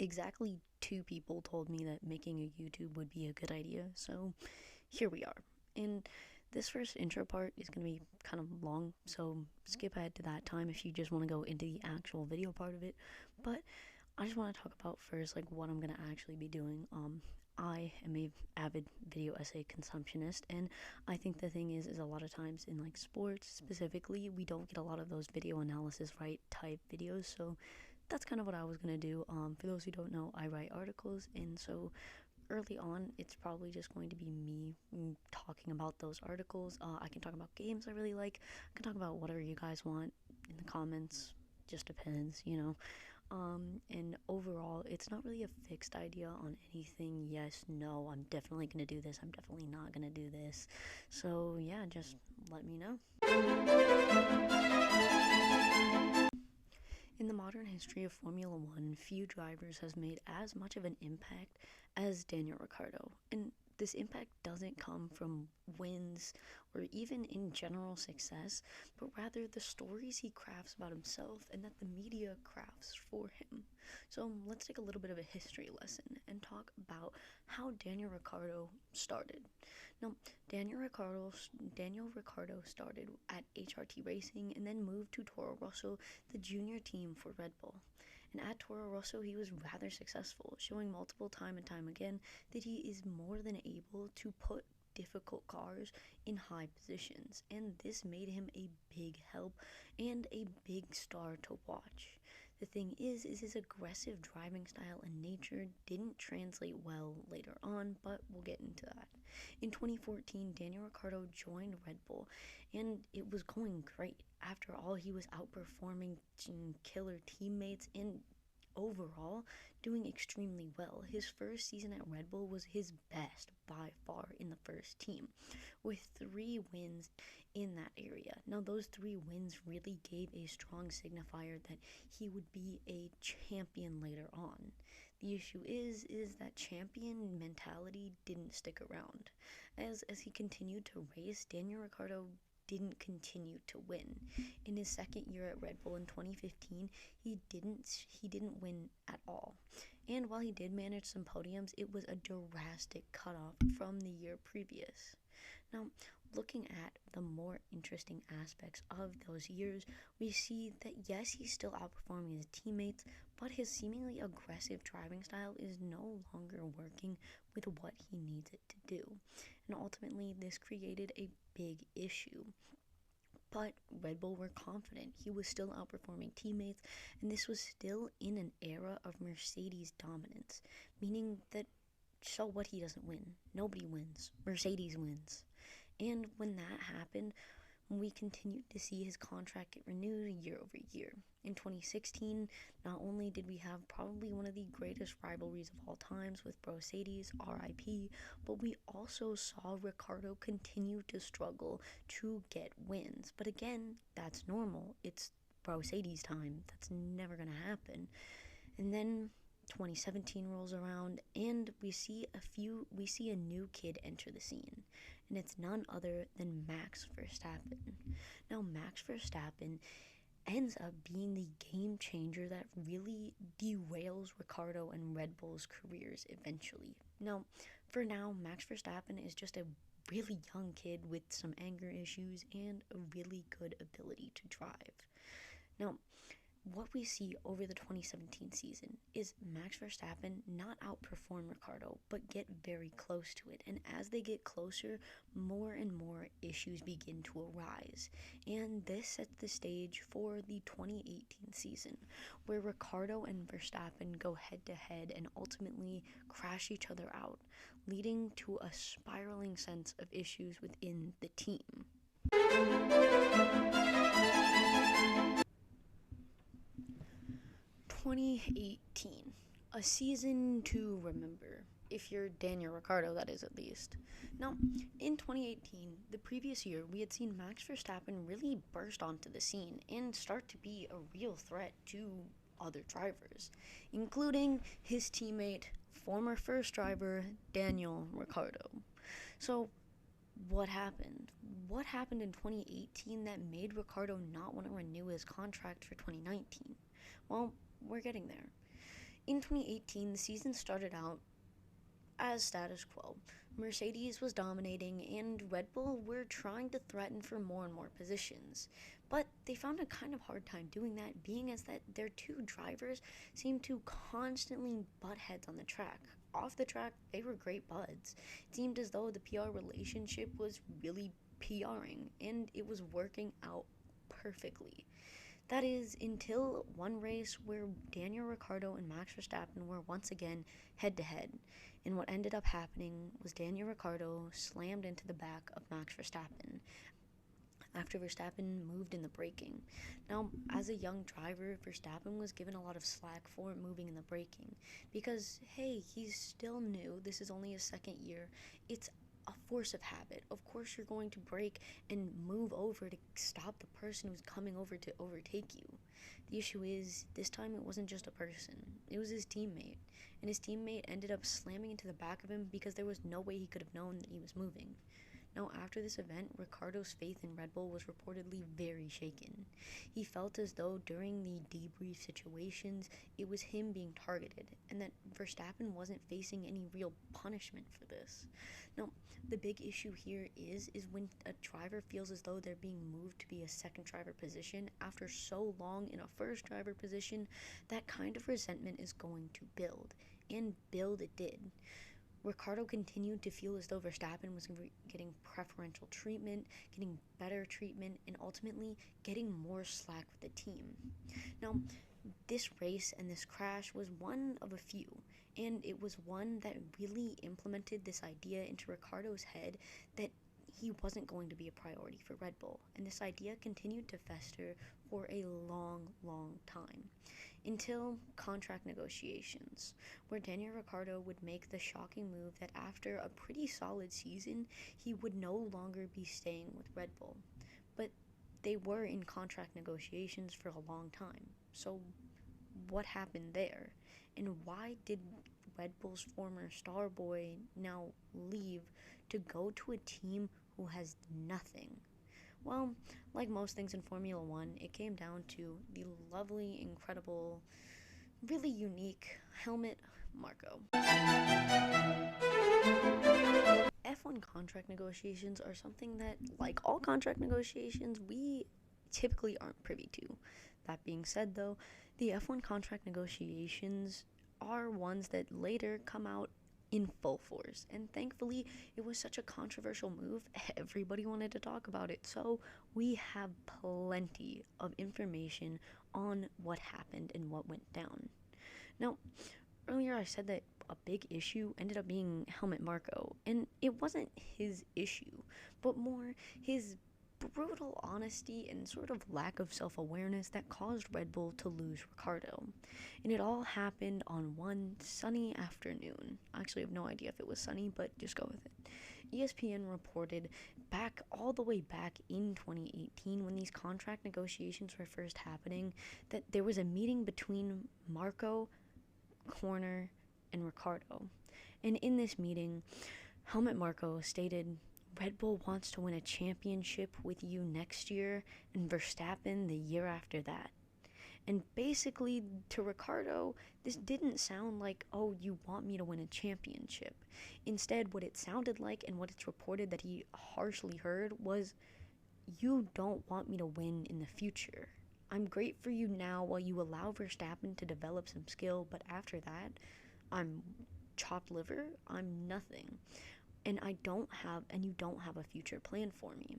exactly two people told me that making a YouTube would be a good idea, so here we are. And this first intro part is going to be kind of long, so skip ahead to that time if you just want to go into the actual video part of it. But I just want to talk about first like what I'm going to actually be doing. I am a avid video essay consumptionist, and I think the thing is a lot of times in like sports specifically, we don't get a lot of those video analysis right type videos. So that's kind of what I was gonna do. For those who don't know, I write articles, and so early on, it's probably just going to be me talking about those articles. I can talk about games I really like. I can talk about whatever you guys want in the comments. Just depends. And overall, it's not really a fixed idea on anything. Yes, no, I'm definitely gonna do this. I'm definitely not gonna do this. So yeah, just let me know. In the modern history of Formula One, few drivers has made as much of an impact as Daniel Ricciardo. And this impact doesn't come from wins or even in general success, but rather the stories he crafts about himself and that the media crafts for him. So let's take a little bit of a history lesson and talk about how Daniel Ricciardo started. Now, Daniel Ricciardo started at HRT Racing and then moved to Toro Rosso, the junior team for Red Bull. And at Toro Rosso, he was rather successful, showing multiple time and time again that he is more than able to put difficult cars in high positions, and this made him a big help and a big star to watch. The thing is his aggressive driving style and nature didn't translate well later on, but we'll get into that. In 2014, Daniel Ricciardo joined Red Bull, and it was going great. After all, he was outperforming killer teammates and overall doing extremely well. His first season at Red Bull was his best by far in the first team, with 3 wins in that area. Now, those 3 wins really gave a strong signifier that he would be a champion later on. The issue is that champion mentality didn't stick around. As he continued to race, Daniel Ricciardo didn't continue to win. In his second year at Red Bull in 2015, he didn't win at all. And while he did manage some podiums, it was a drastic cutoff from the year previous. Now, looking at the more interesting aspects of those years, we see that yes, he's still outperforming his teammates, but his seemingly aggressive driving style is no longer working with what he needs it to do. And ultimately, this created a big issue. But Red Bull were confident he was still outperforming teammates, and this was still in an era of Mercedes dominance, meaning that so what, he doesn't win. Nobody wins. Mercedes wins. And when that happened, we continued to see his contract get renewed year over year. In 2016, not only did we have probably one of the greatest rivalries of all times with Mercedes, RIP, but we also saw Ricciardo continue to struggle to get wins. But again, that's normal. It's Mercedes time. That's never going to happen. And then 2017 rolls around, and we see a new kid enter the scene, and it's none other than Max Verstappen. Now, Max Verstappen ends up being the game changer that really derails Ricciardo and Red Bull's careers eventually. Now, for now, Max Verstappen is just a really young kid with some anger issues and a really good ability to drive. Now, what we see over the 2017 season is Max Verstappen not outperform Ricciardo, but get very close to it. And as they get closer, more and more issues begin to arise. And this sets the stage for the 2018 season, where Ricciardo and Verstappen go head to head and ultimately crash each other out, leading to a spiraling sense of issues within the team. 2018, a season to remember, if you're Daniel Ricciardo, that is at least. Now, in 2018, the previous year, we had seen Max Verstappen really burst onto the scene and start to be a real threat to other drivers, including his teammate, former first driver, Daniel Ricciardo. So, what happened? What happened in 2018 that made Ricciardo not want to renew his contract for 2019? Well, we're getting there. In 2018, the season started out as status quo. Mercedes was dominating, and Red Bull were trying to threaten for more and more positions. But they found a kind of hard time doing that, being as that their two drivers seemed to constantly butt heads on the track. Off the track, they were great buds. It seemed as though the PR relationship was really PRing, and it was working out perfectly. That is, until one race where Daniel Ricciardo and Max Verstappen were once again head to head. And what ended up happening was Daniel Ricciardo slammed into the back of Max Verstappen after Verstappen moved in the braking. Now, as a young driver, Verstappen was given a lot of slack for moving in the braking because, hey, he's still new. This is only his second year. It's a force of habit. Of course, you're going to brake and move over to stop the person who's coming over to overtake you. The issue is, this time it wasn't just a person, it was his teammate. And his teammate ended up slamming into the back of him because there was no way he could have known that he was moving. Now, after this event, Ricciardo's faith in Red Bull was reportedly very shaken. He felt as though during the debrief situations, it was him being targeted, and that Verstappen wasn't facing any real punishment for this. Now, the big issue here is when a driver feels as though they're being moved to be a second driver position after so long in a first driver position, that kind of resentment is going to build, and build it did. Ricciardo continued to feel as though Verstappen was getting preferential treatment, getting better treatment, and ultimately getting more slack with the team. Now, this race and this crash was one of a few, and it was one that really implemented this idea into Ricciardo's head that he wasn't going to be a priority for Red Bull, and this idea continued to fester for a long, long time. Until contract negotiations, where Daniel Ricciardo would make the shocking move that after a pretty solid season, he would no longer be staying with Red Bull. But they were in contract negotiations for a long time, so what happened there? And why did Red Bull's former star boy now leave to go to a team who has nothing? Well, like most things in Formula One, it came down to the lovely, incredible, really unique Helmut Marko. F1 contract negotiations are something that, like all contract negotiations, we typically aren't privy to. That being said, though, the F1 contract negotiations are ones that later come out in full force, and thankfully it was such a controversial move, everybody wanted to talk about it, so we have plenty of information on what happened and what went down. Now, earlier I said that a big issue ended up being Helmut Marko, and it wasn't his issue, but more his brutal honesty and sort of lack of self-awareness that caused Red Bull to lose Ricciardo. And it all happened on one sunny afternoon. I actually have no idea if it was sunny, but just go with it. ESPN reported all the way back in 2018 when these contract negotiations were first happening that there was a meeting between Marko, Horner, and Ricciardo. And in this meeting, Helmut Marko stated, Red Bull wants to win a championship with you next year and Verstappen the year after that. And basically, to Ricciardo, this didn't sound like, oh, you want me to win a championship. Instead, what it sounded like and what it's reported that he harshly heard was, you don't want me to win in the future. I'm great for you now while you allow Verstappen to develop some skill, but after that, I'm chopped liver, I'm nothing. And you don't have a future plan for me.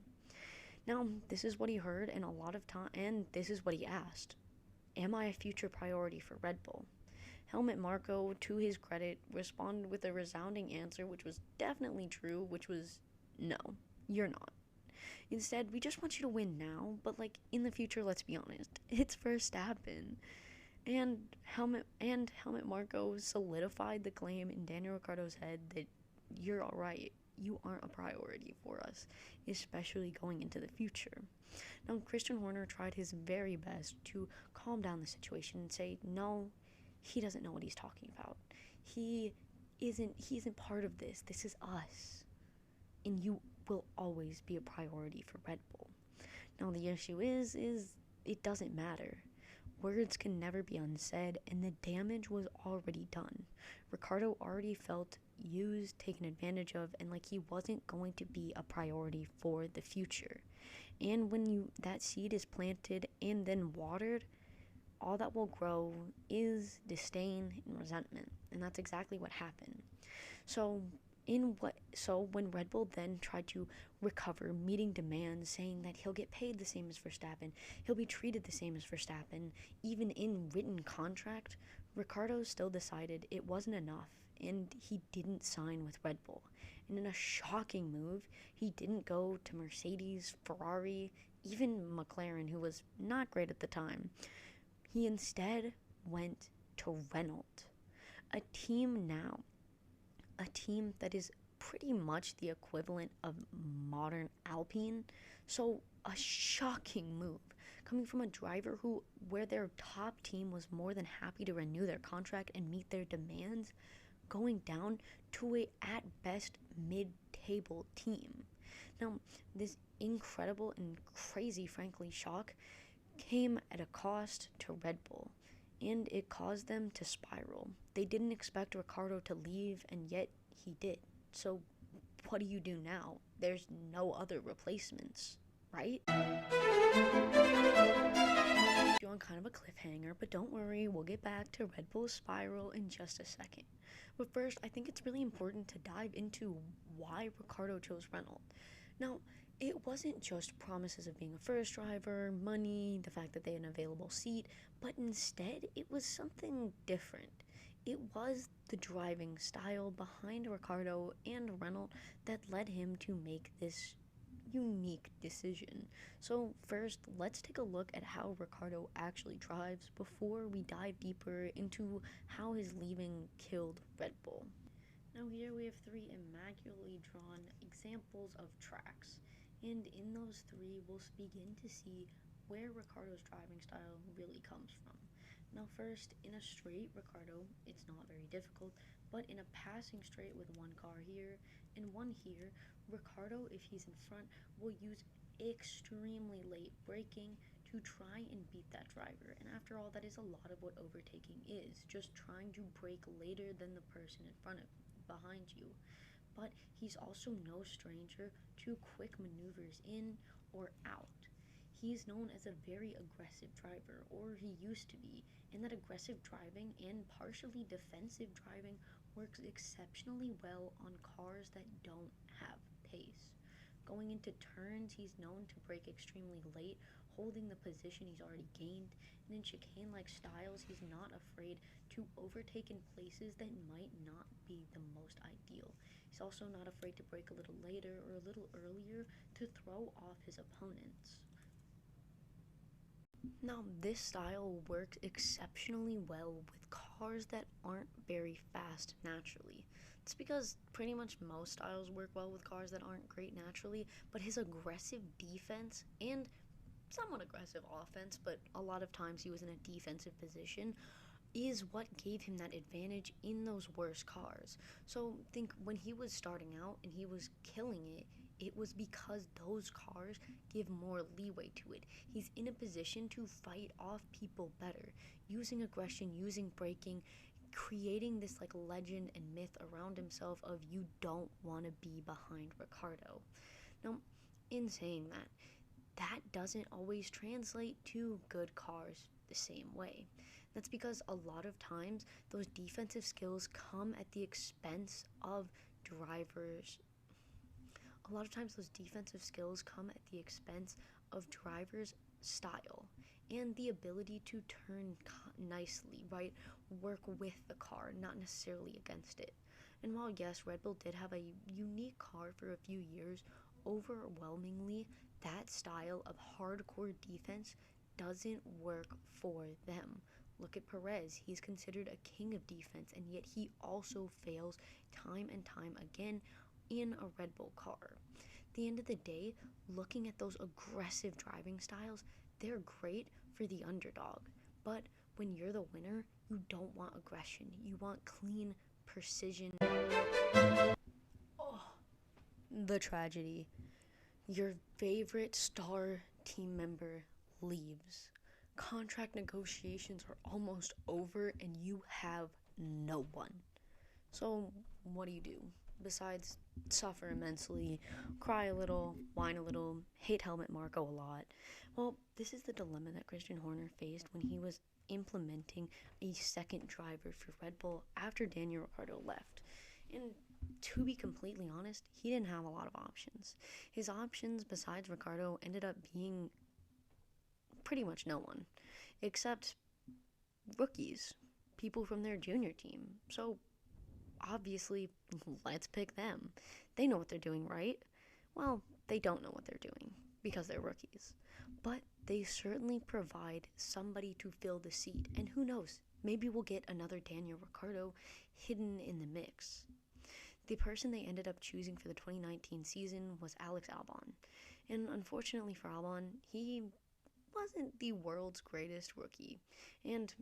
Now, this is what he heard, and a lot of time, and this is what he asked. Am I a future priority for Red Bull? Helmut Marko, to his credit, responded with a resounding answer, which was definitely true, which was, no, you're not. Instead, we just want you to win now, but like in the future, let's be honest, it's Verstappen. And Helmut Marko solidified the claim in Daniel Ricciardo's head that you're alright, you aren't a priority for us, especially going into the future. Now, Christian Horner tried his very best to calm down the situation and say, no, he doesn't know what he's talking about. He isn't part of this. This is us. And you will always be a priority for Red Bull. Now, the issue is it doesn't matter. words can never be unsaid, and the damage was already done. Ricciardo already felt used, taken advantage of, and like he wasn't going to be a priority for the future. And when that seed is planted and then watered, all that will grow is disdain and resentment. And that's exactly what happened. So when Red Bull then tried to recover, meeting demands, saying that he'll get paid the same as Verstappen, he'll be treated the same as Verstappen, even in written contract, Ricciardo still decided it wasn't enough and he didn't sign with Red Bull. And in a shocking move, he didn't go to Mercedes, Ferrari, even McLaren, who was not great at the time. He instead went to Renault, a team now, a team that is pretty much the equivalent of modern Alpine. So a shocking move coming from a driver where their top team was more than happy to renew their contract and meet their demands, going down to a at best mid-table team. Now, this incredible and crazy, frankly, shock came at a cost to Red Bull, and it caused them to spiral. They didn't expect Ricciardo to leave, and yet he did. So what do you do now? There's no other replacements, right? You're on kind of a cliffhanger, but don't worry, we'll get back to Red Bull's spiral in just a second. But first, I think it's really important to dive into why Ricciardo chose Renault. Now, it wasn't just promises of being a first driver, money, the fact that they had an available seat, but instead it was something different. It was the driving style behind Ricciardo and Renault that led him to make this unique decision. So first, let's take a look at how Ricciardo actually drives before we dive deeper into how his leaving killed Red Bull. Now here we have 3 immaculately drawn examples of tracks, and in those 3 we'll begin to see where Ricciardo's driving style really comes from. Now first, in a straight Ricciardo, it's not very difficult, but in a passing straight with one car here and one here, Ricciardo, if he's in front, will use extremely late braking to try and beat that driver. And after all, that is a lot of what overtaking is, just trying to brake later than the person in front of behind you. But he's also no stranger to quick maneuvers in or out. He's known as a very aggressive driver, or he used to be, and that aggressive driving and partially defensive driving works exceptionally well on cars that don't have pace. Going into turns, he's known to brake extremely late, holding the position he's already gained, and in chicane-like styles, he's not afraid to overtake in places that might not be the most ideal. He's also not afraid to brake a little later or a little earlier to throw off his opponents. Now, this style works exceptionally well with cars that aren't very fast naturally. It's because pretty much most styles work well with cars that aren't great naturally, but his aggressive defense and somewhat aggressive offense, but a lot of times he was in a defensive position, is what gave him that advantage in those worse cars. So think when he was starting out and he was killing it, it was because those cars give more leeway to it. He's in a position to fight off people better, using aggression, using braking, creating this like legend and myth around himself of you don't want to be behind Ricciardo. Now, in saying that, that doesn't always translate to good cars the same way. That's because a lot of times those defensive skills come at the expense of drivers. A lot of times those defensive skills come at the expense of drivers' style and the ability to turn nicely, right? Work with the car, not necessarily against it. And while yes, Red Bull did have a unique car for a few years, overwhelmingly that style of hardcore defense doesn't work for them. Look at Perez. He's considered a king of defense, and yet he also fails time and time again in a Red Bull car. At the end of the day, looking at those aggressive driving styles, they're great for the underdog. But when you're the winner, you don't want aggression. You want clean precision. Oh, the tragedy. Your favorite star team member leaves. Contract negotiations are almost over and you have no one. So, what do? Besides suffer immensely, cry a little, whine a little, hate Helmut Marko a lot. Well, this is the dilemma that Christian Horner faced when he was implementing a second driver for Red Bull after Daniel Ricciardo left. And to be completely honest, he didn't have a lot of options. His options, besides Ricciardo, ended up being pretty much no one, except rookies, people from their junior team. So obviously, let's pick them. They know what they're doing, right? Well, they don't know what they're doing because they're rookies. But they certainly provide somebody to fill the seat. And who knows, maybe we'll get another Daniel Ricciardo hidden in the mix. The person they ended up choosing for the 2019 season was Alex Albon. And unfortunately for Albon, he wasn't the world's greatest rookie. And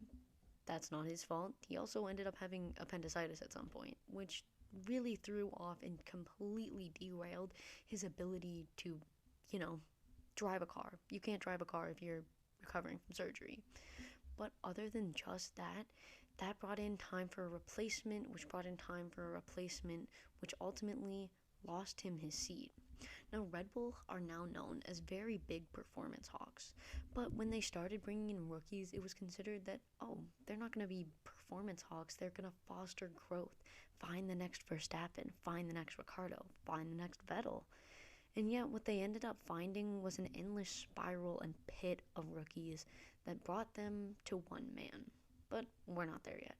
that's not his fault. He also ended up having appendicitis at some point, which really threw off and completely derailed his ability to, you know, drive a car. You can't drive a car if you're recovering from surgery. But other than just that, that brought in time for a replacement, which brought in time for a replacement, which ultimately lost him his seat. Now, Red Bull are now known as very big performance hawks, but when they started bringing in rookies, it was considered that, oh, they're not going to be performance hawks, they're going to foster growth, find the next Verstappen, find the next Ricciardo, find the next Vettel. And yet, what they ended up finding was an endless spiral and pit of rookies that brought them to one man. But we're not there yet.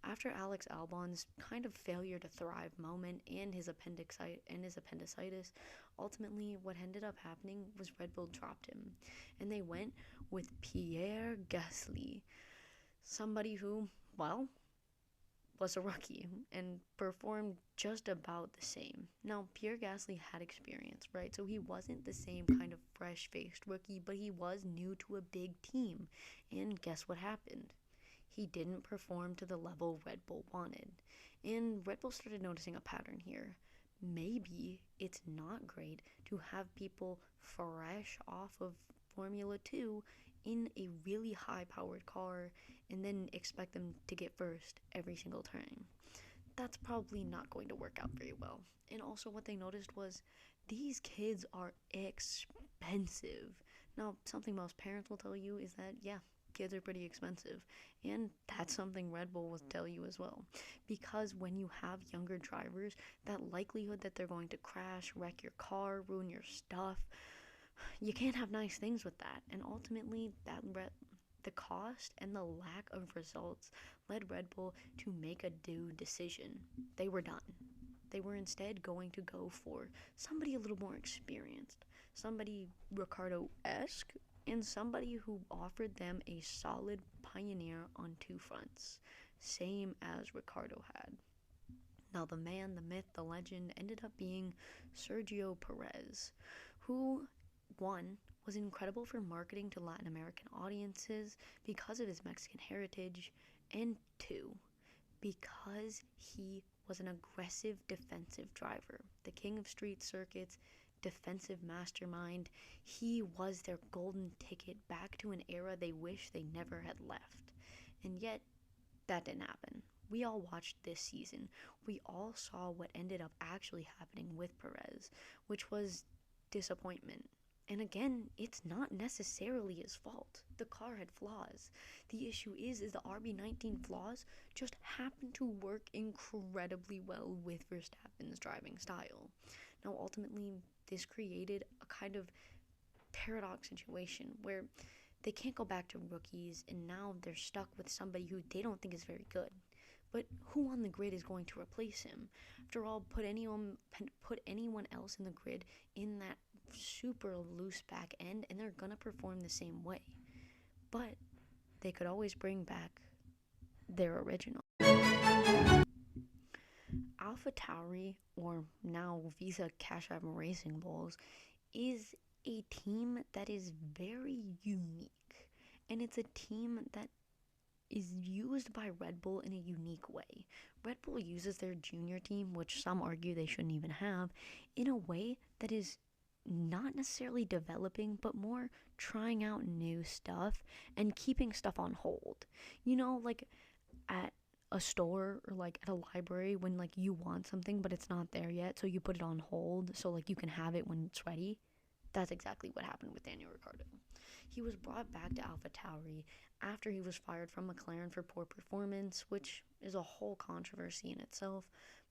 After Alex Albon's kind of failure to thrive moment and his appendicitis, ultimately what ended up happening was Red Bull dropped him, and they went with Pierre Gasly, somebody who, well, was a rookie and performed just about the same. Now, Pierre Gasly had experience, right? So he wasn't the same kind of fresh-faced rookie, but he was new to a big team. And guess what happened? He didn't perform to the level Red Bull wanted. And Red Bull started noticing a pattern here. Maybe it's not great to have people fresh off of Formula 2 in a really high-powered car and then expect them to get first every single turn. That's probably not going to work out very well. And also what they noticed was these kids are expensive. Now, something most parents will tell you is that, yeah, kids are pretty expensive. And that's something Red Bull will tell you as well. Because when you have younger drivers, that likelihood that they're going to crash, wreck your car, ruin your stuff, you can't have nice things with that. And ultimately, the cost and the lack of results led Red Bull to make a due decision. They were done. They were instead going to go for somebody a little more experienced, somebody Ricciardo-esque, and somebody who offered them a solid pioneer on two fronts, same as Ricciardo had. Now, the man, the myth, the legend ended up being Sergio Perez, who, one, was incredible for marketing to Latin American audiences because of his Mexican heritage, and two, because he was an aggressive defensive driver, the king of street circuits, defensive mastermind. He was their golden ticket back to an era they wish they never had left. And yet, that didn't happen. We all watched this season. We all saw what ended up actually happening with Perez, which was disappointment. And again, it's not necessarily his fault. The car had flaws. The issue is the RB19 flaws just happen to work incredibly well with Verstappen's driving style. Now, ultimately, this created a kind of paradox situation where they can't go back to rookies, and now they're stuck with somebody who they don't think is very good. But who on the grid is going to replace him? After all, put anyone else in the grid in that super loose back end, and they're gonna perform the same way. But they could always bring back their original. AlphaTauri, or now Visa Cash App Racing Bulls, is a team that is very unique, and it's a team that is used by Red Bull in a unique way. Red Bull uses their junior team, which some argue they shouldn't even have, in a way that is not necessarily developing, but more trying out new stuff and keeping stuff on hold. You know, like at a store or like at a library when like you want something but it's not there yet, so you put it on hold so like you can have it when it's ready. That's exactly what happened with Daniel Ricciardo. He was brought back to AlphaTauri after he was fired from McLaren for poor performance, which is a whole controversy in itself.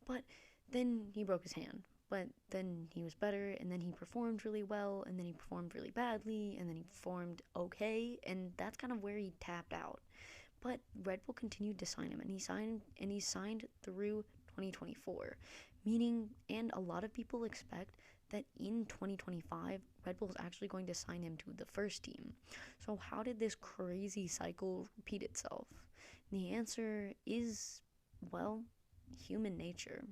But then he broke his hand. But then he was better, and then he performed really well, and then he performed really badly, and then he performed okay, and that's kind of where he tapped out. But Red Bull continued to sign him, and he signed through 2024, meaning, and a lot of people expect that in 2025 Red Bull is actually going to sign him to the first team. So how did this crazy cycle repeat itself? The answer is, well, human nature.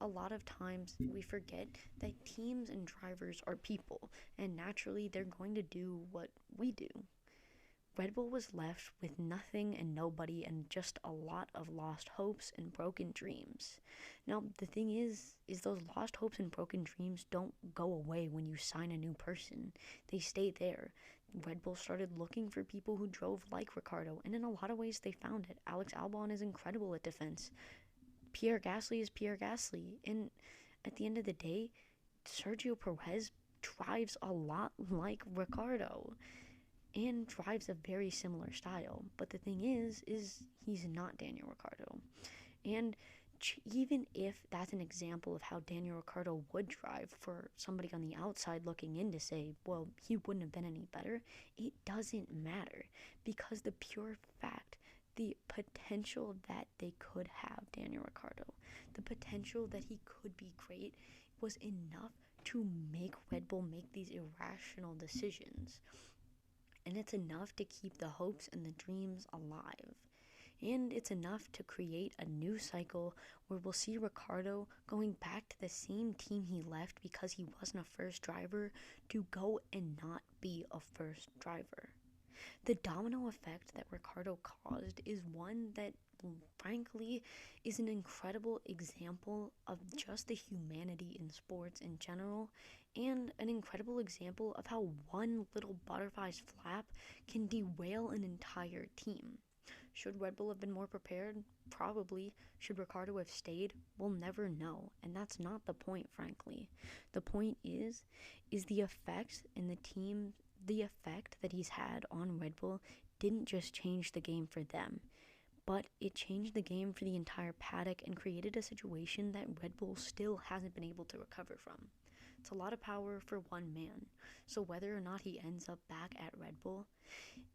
A lot of times we forget that teams and drivers are people, and naturally they're going to do what we do. Red Bull was left with nothing and nobody and just a lot of lost hopes and broken dreams. Now, the thing is those lost hopes and broken dreams don't go away when you sign a new person. They stay there. Red Bull started looking for people who drove like Ricciardo, and in a lot of ways they found it. Alex Albon is incredible at defense. Pierre Gasly is Pierre Gasly. And at the end of the day, Sergio Perez drives a lot like Ricciardo and drives a very similar style. But the thing is he's not Daniel Ricciardo. And even if that's an example of how Daniel Ricciardo would drive for somebody on the outside looking in to say, well, he wouldn't have been any better, it doesn't matter, because the pure fact, the potential that they could have, Daniel Ricciardo, the potential that he could be great was enough to make Red Bull make these irrational decisions. And it's enough to keep the hopes and the dreams alive. And it's enough to create a new cycle where we'll see Ricciardo going back to the same team he left because he wasn't a first driver to go and not be a first driver. The domino effect that Ricciardo caused is one that, frankly, is an incredible example of just the humanity in sports in general, and an incredible example of how one little butterfly's flap can derail an entire team. Should Red Bull have been more prepared? Probably. Should Ricciardo have stayed? We'll never know, and that's not the point, frankly. The point is the effect in the team, the effect that he's had on Red Bull didn't just change the game for them, but it changed the game for the entire paddock and created a situation that Red Bull still hasn't been able to recover from. It's a lot of power for one man, so whether or not he ends up back at Red Bull,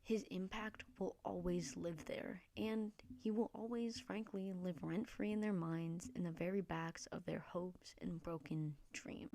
his impact will always live there, and he will always, frankly, live rent-free in their minds, in the very backs of their hopes and broken dreams.